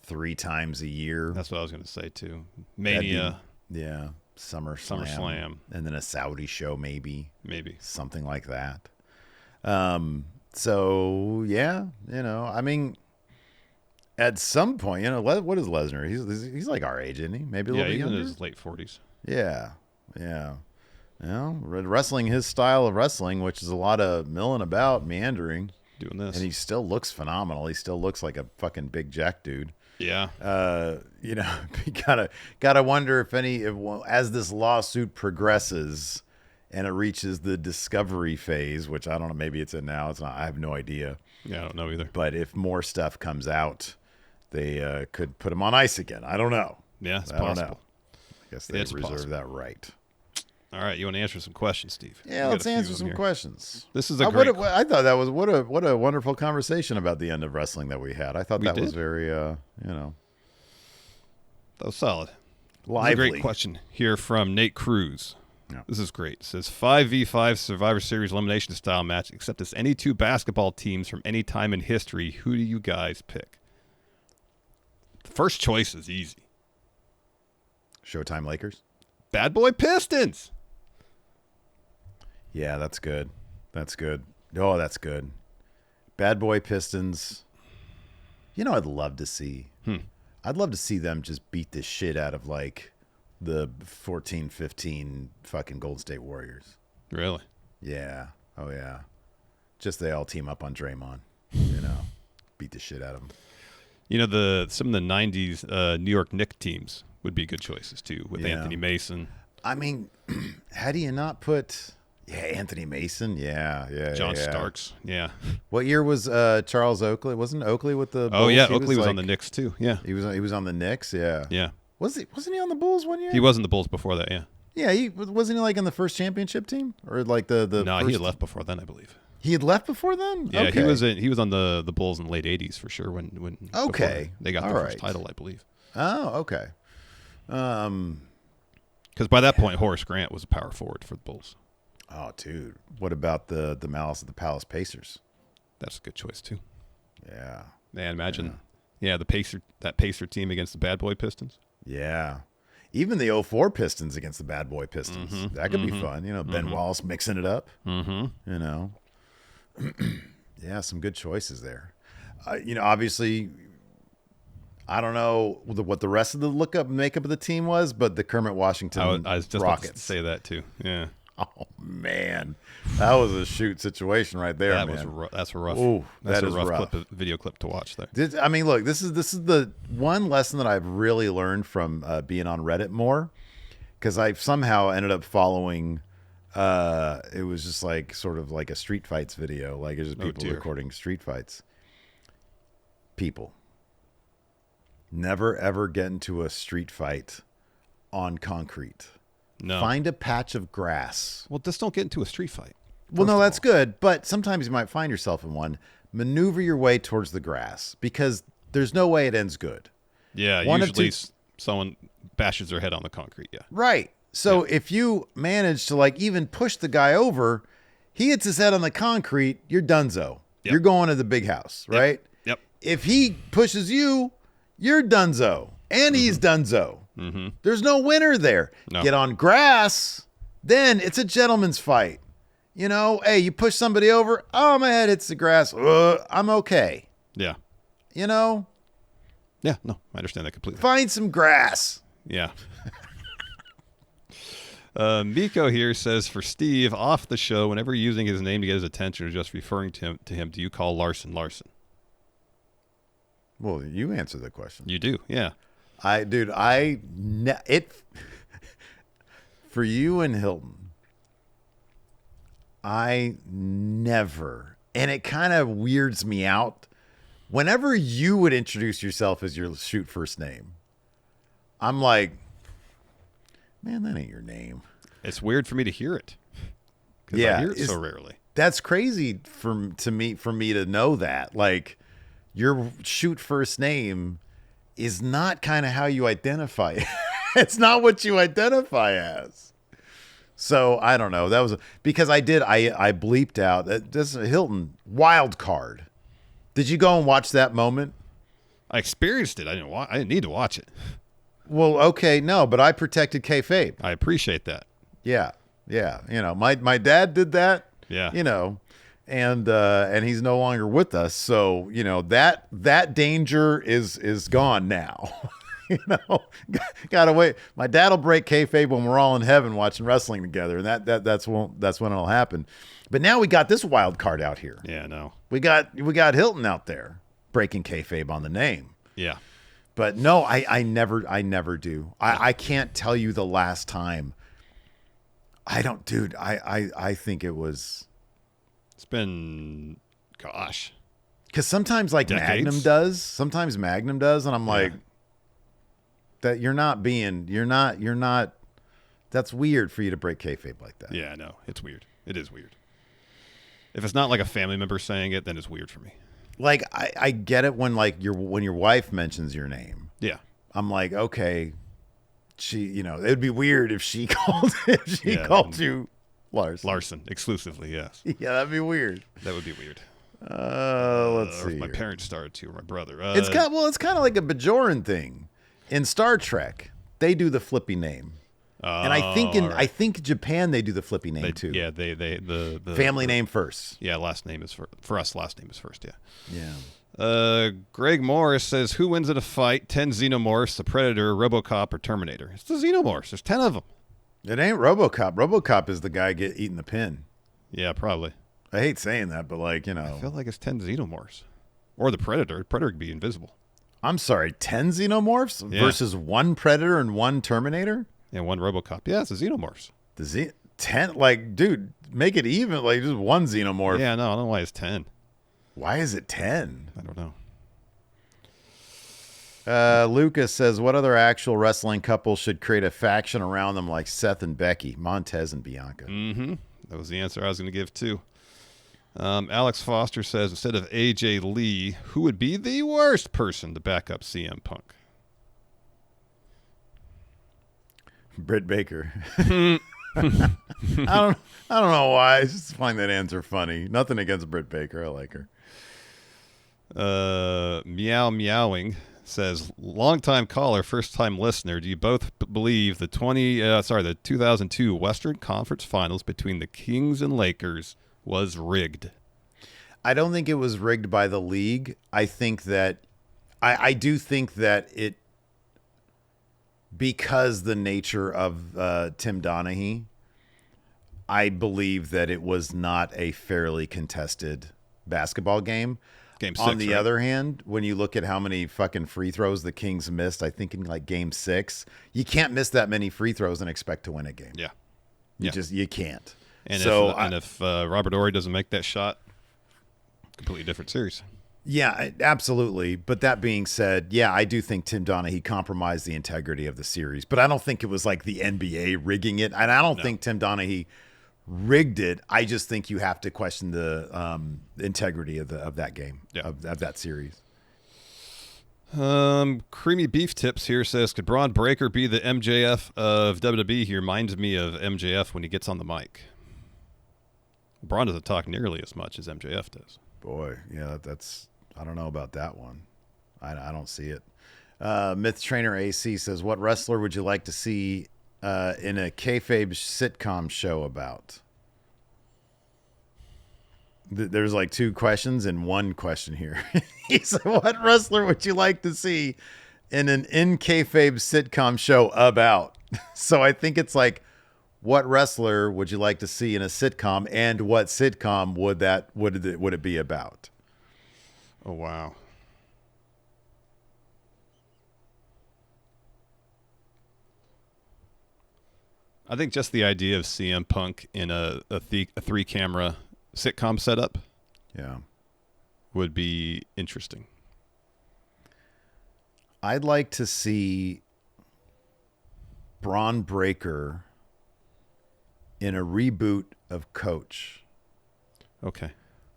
S1: 3 times a year.
S2: That's what I was going to say, too. Mania.
S1: Yeah. SummerSlam. And then a Saudi show, maybe. Something like that. So, yeah, I mean, at some point, what is Lesnar? He's like our age, isn't he? Maybe a little bit younger?
S2: He's in his late 40s.
S1: Yeah. Wrestling his style of wrestling, which is a lot of milling about, meandering.
S2: Doing this.
S1: And he still looks phenomenal. He still looks like a fucking big jack dude.
S2: Yeah.
S1: You gotta wonder if as this lawsuit progresses and it reaches the discovery phase, which I don't know, maybe it's in now. It's not. I have no idea.
S2: Yeah, I don't know either.
S1: But if more stuff comes out, they could put him on ice again. I don't know.
S2: Yeah, it's possible.
S1: Don't know. I guess they reserve that right.
S2: All right, you want to answer some questions, Steve?
S1: Yeah, let's answer some questions.
S2: This is a great.
S1: I thought that was what a wonderful conversation about the end of wrestling that we had. I thought that was very
S2: That was solid.
S1: Lively.
S2: A great question here from Nate Cruz.
S1: Yeah.
S2: This is great. It says 5v5 Survivor Series elimination style match, except it's any 2 basketball teams from any time in history. Who do you guys pick? The first choice is easy.
S1: Showtime Lakers.
S2: Bad Boy Pistons.
S1: Yeah, that's good. Oh, that's good. Bad Boy Pistons. I'd love to see. I'd love to see them just beat the shit out of like the 14-15 fucking Golden State Warriors.
S2: Really?
S1: Yeah. Oh yeah. Just they all team up on Draymond. Beat the shit out of them.
S2: Some of the '90s New York Knicks teams would be good choices too, with Anthony Mason.
S1: I mean, how do you not put? Yeah, Anthony Mason. Yeah.
S2: John Starks. Yeah.
S1: What year was Charles Oakley? Wasn't Oakley with the Bulls?
S2: Oh yeah, Oakley was on the Knicks too. Yeah.
S1: He was on the Knicks. Yeah.
S2: Yeah.
S1: Wasn't he on the Bulls one year?
S2: He was in the Bulls before that. Yeah.
S1: Yeah. Wasn't he like in the first championship team or like the?
S2: No,
S1: first...
S2: he had left before then, I believe.
S1: He had left before then.
S2: Yeah,
S1: okay.
S2: He was on the Bulls in the late '80s for sure. When they got their first title, I believe.
S1: Oh, okay.
S2: Because by that point, Horace Grant was a power forward for the Bulls.
S1: Oh, dude. What about the Malice at the Palace Pacers?
S2: That's a good choice, too.
S1: Yeah.
S2: Man, imagine, that Pacer team against the Bad Boy Pistons.
S1: Yeah. Even the 04 Pistons against the Bad Boy Pistons. Mm-hmm. That could be fun. Ben Wallace mixing it up.
S2: Mm-hmm.
S1: Yeah, some good choices there. Obviously, I don't know what the rest of the makeup of the team was, but the Kermit Washington
S2: I was just
S1: Rockets.
S2: About to say that, too. Yeah.
S1: Oh man, that was a shoot situation right there.
S2: That's a rough.
S1: Ooh,
S2: that's
S1: a
S2: rough video clip to watch there.
S1: Look, this is the one lesson that I've really learned from being on Reddit more, because I've somehow ended up following. It was just like sort of like a street fights video, like it's just people recording street fights. People never ever get into a street fight on concrete.
S2: No.
S1: Find a patch of grass.
S2: Well, just don't get into a street fight.
S1: Well, no, that's good. But sometimes you might find yourself in one. Maneuver your way towards the grass because there's no way it ends good.
S2: Yeah, usually someone bashes their head on the concrete. Yeah.
S1: Right. So if you manage to like even push the guy over, he hits his head on the concrete, you're donezo. Yep. You're going to the big house, right?
S2: Yep.
S1: If he pushes you, you're donezo. And he's donezo.
S2: Mm-hmm.
S1: There's no winner there.
S2: No.
S1: Get on grass, then it's a gentleman's fight. Hey, you push somebody over. Oh, my head hits the grass. I'm okay.
S2: Yeah.
S1: Yeah,
S2: no, I understand that completely.
S1: Find some grass.
S2: Yeah. Miko here says, for Steve, off the show, whenever you're using his name to get his attention or just referring to him, do you call Larson?
S1: Well, you answer the question.
S2: You do, yeah.
S1: For you and Hilton, I never, and it kind of weirds me out. Whenever you would introduce yourself as your shoot first name, I'm like, man, that ain't your name.
S2: It's weird for me to hear it. Yeah, I hear it so rarely.
S1: That's crazy for me to know that. Like, your shoot first name is not kind of how you identify. It's not what you identify as. So I don't know. That was because I bleeped out that this Hilton wild card. Did you go and watch that moment?
S2: I experienced it. I didn't need to watch it.
S1: Well, okay, no, but I protected kayfabe.
S2: I appreciate that.
S1: Yeah. You know, my dad did that.
S2: Yeah.
S1: You know, and he's no longer with us. So you know that danger is gone now. You know, gotta wait. My dad will break kayfabe when we're all in heaven watching wrestling together, and that's when it'll happen. But now we got this wild card out here.
S2: Yeah, no.
S1: We got Hilton out there breaking kayfabe on the name.
S2: Yeah.
S1: But no, I never do. I can't tell you the last time. I don't, dude. I think it was.
S2: It's been, gosh.
S1: Because sometimes like
S2: decades?
S1: Magnum does. Sometimes Magnum does, and I'm like, that you're not. That's weird for you to break kayfabe like that.
S2: Yeah, no, it's weird. It is weird. If it's not like a family member saying it, then it's weird for me.
S1: Like I get it when like when your wife mentions your name.
S2: Yeah.
S1: I'm like, okay, it'd be weird if she called you
S2: Larson exclusively, yes.
S1: Yeah, that'd be weird.
S2: That would be weird.
S1: Let's see.
S2: If my parents started to, or my brother.
S1: It's kind of like a Bajoran thing. In Star Trek, they do the flippy name. And I think Japan they do the flippy name too.
S2: Yeah, the
S1: family name first.
S2: Yeah, last name is for us. Last name is first. Yeah.
S1: Yeah.
S2: Greg Morris says, "Who wins in a fight? 10 Xenomorphs, the Predator, RoboCop, or Terminator?" It's the Xenomorphs. There's 10 of them.
S1: It ain't RoboCop. RoboCop is the guy eating the pin.
S2: Yeah, probably.
S1: I hate saying that, but like
S2: I feel like it's 10 Xenomorphs, or the Predator. The Predator could be invisible.
S1: I'm sorry, 10 Xenomorphs versus 1 Predator and 1 Terminator?
S2: And 1 RoboCop. Yeah, it's the Xenomorphs.
S1: 10? Like, dude, make it even. Like, just 1 Xenomorph.
S2: Yeah, no, I don't know why it's 10.
S1: Why is it 10?
S2: I don't know.
S1: Lucas says, what other actual wrestling couple should create a faction around them like Seth and Becky, Montez and Bianca?
S2: Mm-hmm. That was the answer I was going to give, too. Alex Foster says, instead of AJ Lee, who would be the worst person to back up CM Punk?
S1: Britt Baker. I don't know why. I just find that answer funny. Nothing against Britt Baker. I like her.
S2: Meowing says, longtime caller, first time listener. Do you both believe the 2002 Western Conference Finals between the Kings and Lakers was rigged?
S1: I don't think it was rigged by the league. I think that I do think that it, because the nature of Tim Donaghy, I believe that it was not a fairly contested basketball game.
S2: Game 6,
S1: on the other hand, when you look at how many fucking free throws the Kings missed, I think in like game 6, you can't miss that many free throws and expect to win a game.
S2: Yeah.
S1: You can't.
S2: And
S1: so
S2: if Robert Horry doesn't make that shot, completely different series.
S1: Yeah, absolutely. But that being said, yeah, I do think Tim Donaghy compromised the integrity of the series. But I don't think it was like the NBA rigging it. And I don't think Tim Donaghy rigged it. I just think you have to question the integrity of that game, of that series.
S2: Creamy Beef Tips here says, could Braun Breaker be the MJF of WWE? He reminds me of MJF when he gets on the mic. Braun doesn't talk nearly as much as MJF does.
S1: Boy, yeah, I don't know about that one. I don't see it. Myth Trainer AC says, what wrestler would you like to see in a kayfabe sitcom show about? There's like 2 questions and 1 question here. He said, what wrestler would you like to see in an kayfabe sitcom show about? So I think it's like, what wrestler would you like to see in a sitcom, and what sitcom would it be about?
S2: Oh, wow. I think just the idea of CM Punk in a 3-camera sitcom setup, would be interesting.
S1: I'd like to see Braun Breaker in a reboot of Coach.
S2: Okay.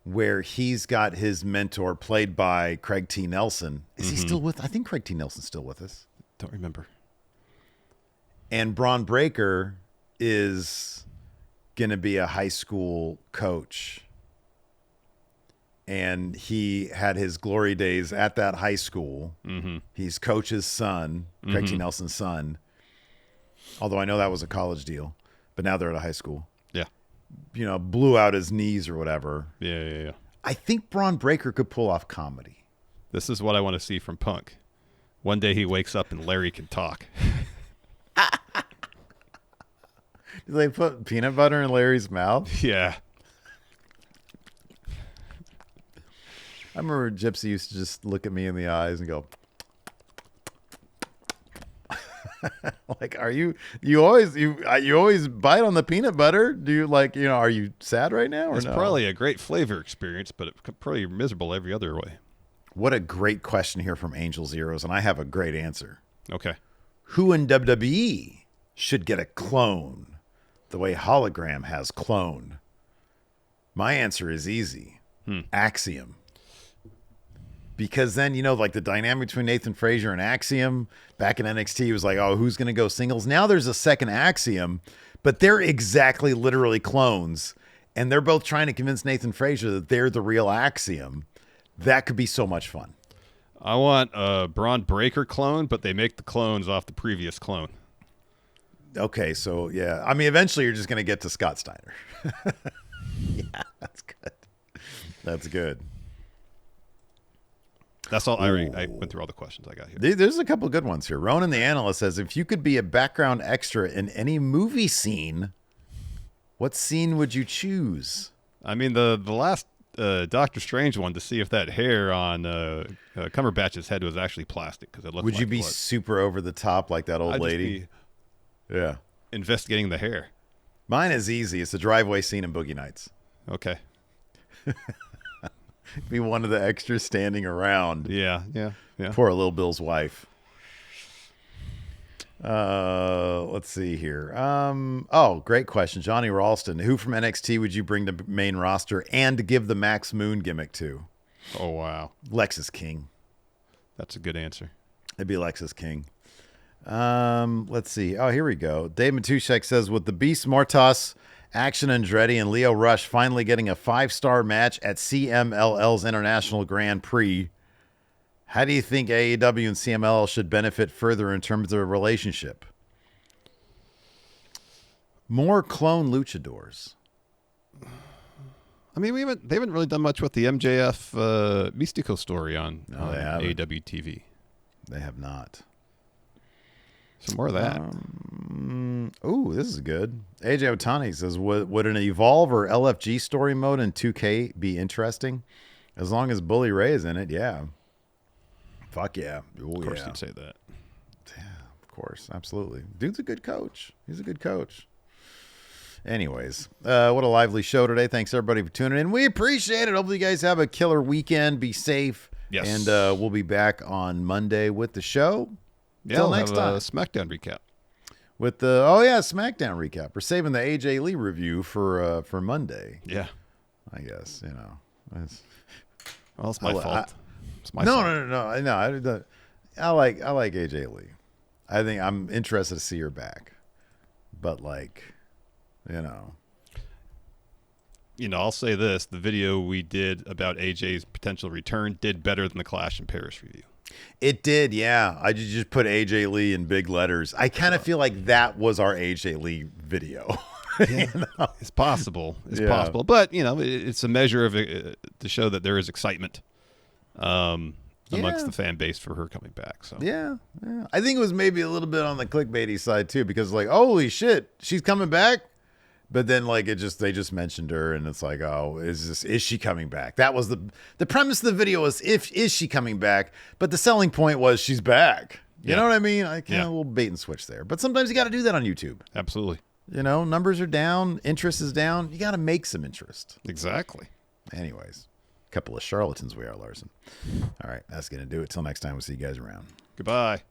S1: where he's got his mentor played by Craig T. Nelson. Is he still with? I think Craig T. Nelson's still with us.
S2: Don't remember.
S1: And Braun Breaker is going to be a high school coach. And he had his glory days at that high school. Mm-hmm. He's coach's son, Craig T. Nelson's son. Although I know that was a college deal. But now they're at a high school.
S2: Yeah.
S1: You know, blew out his knees or whatever.
S2: Yeah.
S1: I think Braun Breaker could pull off comedy.
S2: This is what I want to see from Punk. One day he wakes up and Larry can talk.
S1: Did they put peanut butter in Larry's mouth?
S2: Yeah.
S1: I remember Gypsy used to just look at me in the eyes and go, like, are you always bite on the peanut butter? Do you are you sad right now? Or
S2: It's
S1: no?
S2: probably a great flavor experience, but it's probably miserable every other way.
S1: What a great question here from Angel Zeros, and I have a great answer.
S2: Okay.
S1: Who in WWE should get a clone the way Hologram has clone? My answer is easy. Axiom. Because then, like the dynamic between Nathan Frazier and Axiom back in NXT was like, oh, who's going to go singles? Now there's a second Axiom, but they're exactly literally clones. And they're both trying to convince Nathan Frazier that they're the real Axiom. That could be so much fun.
S2: I want a Braun Breaker clone, but they make the clones off the previous clone.
S1: Okay, so yeah. I mean, eventually you're just going to get to Scott Steiner. Yeah, that's good. That's good.
S2: That's all. I went through all the questions I got here.
S1: There's a couple good ones here. Ronan the Analyst says, if you could be a background extra in any movie scene, what scene would you choose?
S2: I mean, the last Doctor Strange one, to see if that hair on Cumberbatch's head was actually plastic, because it looked.
S1: Would you
S2: like
S1: be
S2: it was.
S1: super over the top like that old
S2: I'd just
S1: lady?
S2: be
S1: Yeah.
S2: investigating the hair.
S1: Mine is easy. It's the driveway scene in Boogie Nights.
S2: Okay.
S1: Be one of the extras standing around.
S2: Yeah.
S1: Poor Little Bill's wife. Let's see here. Great question. Johnny Ralston. Who from NXT would you bring to main roster and give the Max Moon gimmick to?
S2: Oh, wow.
S1: Lexus King.
S2: That's a good answer.
S1: It'd be Lexus King. Let's see. Oh, here we go. Dave Matushek says, with the Beast Mortas, Action Andretti, and Leo Rush finally getting a 5-star match at CMLL's International Grand Prix, how do you think AEW and CMLL should benefit further in terms of a relationship? More clone luchadors.
S2: I mean, they haven't really done much with the MJF Mystico story on AEW TV.
S1: They have not.
S2: Some more of that.
S1: This is good. AJ Otani says, would an Evolve or LFG story mode in 2K be interesting? As long as Bully Ray is in it, yeah. Fuck yeah. Ooh,
S2: Of course
S1: yeah.
S2: you'd say that.
S1: Yeah, of course. Absolutely. Dude's a good coach. He's a good coach. Anyways, what a lively show today. Thanks, everybody, for tuning in. We appreciate it. Hopefully you guys have a killer weekend. Be safe.
S2: Yes.
S1: And we'll be back on Monday with the show.
S2: Yeah,
S1: Till
S2: we'll
S1: next
S2: have
S1: time.
S2: a SmackDown recap.
S1: With the SmackDown recap. We're saving the AJ Lee review for Monday.
S2: Yeah.
S1: I guess,
S2: Well, it's my fault. It's my
S1: No. I like AJ Lee. I think I'm interested to see her back. But
S2: I'll say this: the video we did about AJ's potential return did better than the Clash in Paris review.
S1: It did, yeah. I just put AJ Lee in big letters. I kind of feel like that was our AJ Lee video.
S2: Yeah. It's possible. It's possible. But, it's a measure of to show that there is excitement amongst the fan base for her coming back. So
S1: yeah. I think it was maybe a little bit on the clickbaity side, too, because, holy shit, she's coming back? But then, they just mentioned her, and it's like, oh, is she coming back? That was the premise of the video was, is she coming back? But the selling point was she's back. You know what I mean? A little bait and switch there. But sometimes you got to do that on YouTube.
S2: Absolutely.
S1: Numbers are down, interest is down. You got to make some interest.
S2: Exactly.
S1: Anyways, a couple of charlatans we are, Larson. All right, that's going to do it. Till next time, we'll see you guys around.
S2: Goodbye.